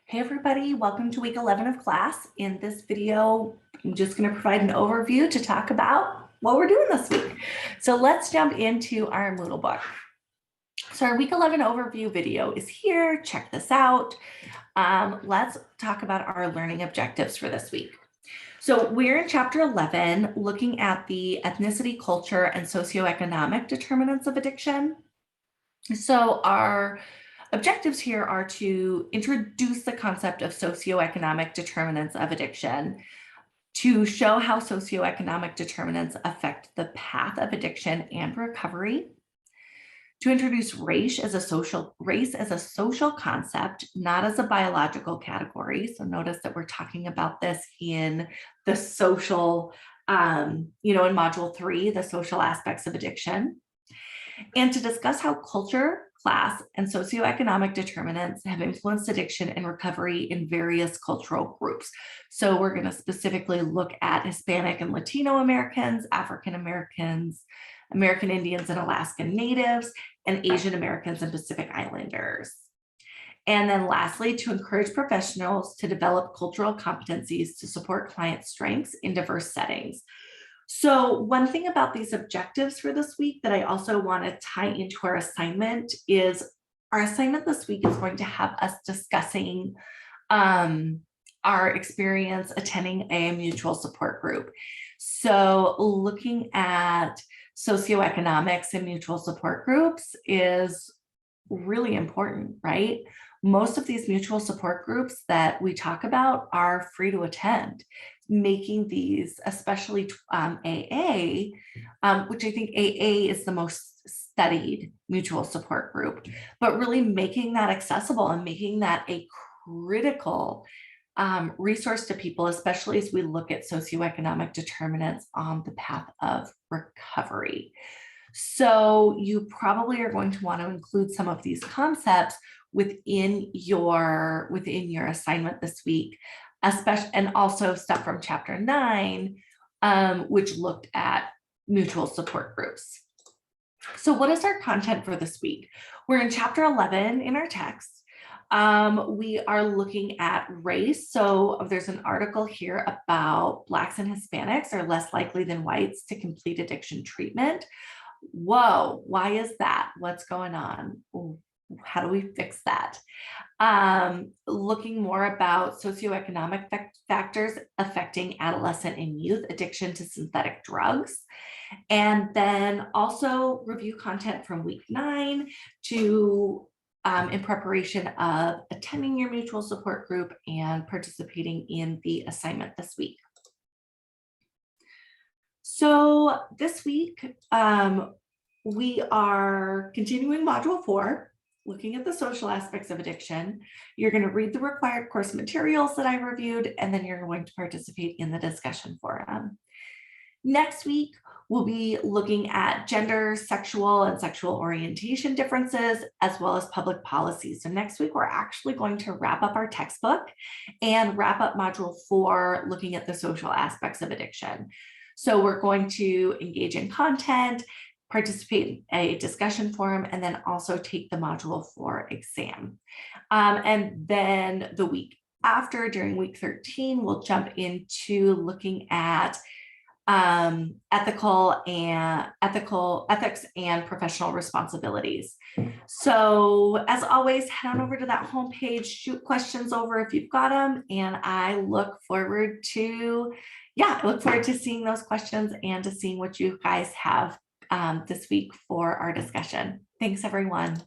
Hey everybody, welcome to week 11 of class. In this video, I'm just going to provide an overview to talk about what we're doing this week. So let's jump into our Moodle book. So our week 11 overview video is here. Check this out. Let's talk about our learning objectives for this week. So we're in chapter 11, looking at the ethnicity, culture, and socioeconomic determinants of addiction. So our objectives here are to introduce the concept of socioeconomic determinants of addiction, to show how socioeconomic determinants affect the path of addiction and recovery, to introduce race as a social concept, not as a biological category. So notice that we're talking about this in the social, in module 3, the social aspects of addiction, and to discuss how culture, class, and socioeconomic determinants have influenced addiction and recovery in various cultural groups. So we're going to specifically look at Hispanic and Latino Americans, African Americans, American Indians and Alaskan Natives, and Asian Americans and Pacific Islanders. And then lastly, to encourage professionals to develop cultural competencies to support client strengths in diverse settings. So one thing about these objectives for this week that I also want to tie into our assignment is our assignment this week is going to have us discussing our experience attending a mutual support group. So looking at socioeconomics and mutual support groups is really important, right? Most of these mutual support groups that we talk about are free to attend. Making these, especially AA, which I think AA is the most studied mutual support group, but really making that accessible and making that a critical resource to people, especially as we look at socioeconomic determinants on the path of recovery. So you probably are going to want to include some of these concepts within your assignment this week, especially, and also stuff from chapter 9, which looked at mutual support groups. So what is our content for this week? We're in chapter 11 in our text. We are looking at race. So there's an article here about Blacks and Hispanics are less likely than whites to complete addiction treatment. Whoa, why is that? What's going on? How do we fix that? Looking more about socioeconomic factors affecting adolescent and youth addiction to synthetic drugs. And then also review content from week 9 to in preparation of attending your mutual support group and participating in the assignment this week. So this week, we are continuing module 4, looking at the social aspects of addiction. You're going to read the required course materials that I reviewed, and then you're going to participate in the discussion forum. Next week, we'll be looking at gender, sexual, and sexual orientation differences, as well as public policy. So next week, we're actually going to wrap up our textbook and wrap up module 4, looking at the social aspects of addiction. So we're going to engage in content, participate in a discussion forum, and then also take the module 4 exam. And then the week after, during week 13, we'll jump into looking at ethics and professional responsibilities. So as always, head on over to that homepage, shoot questions over if you've got them, and I look forward to seeing those questions and to seeing what you guys have this week for our discussion. Thanks, everyone.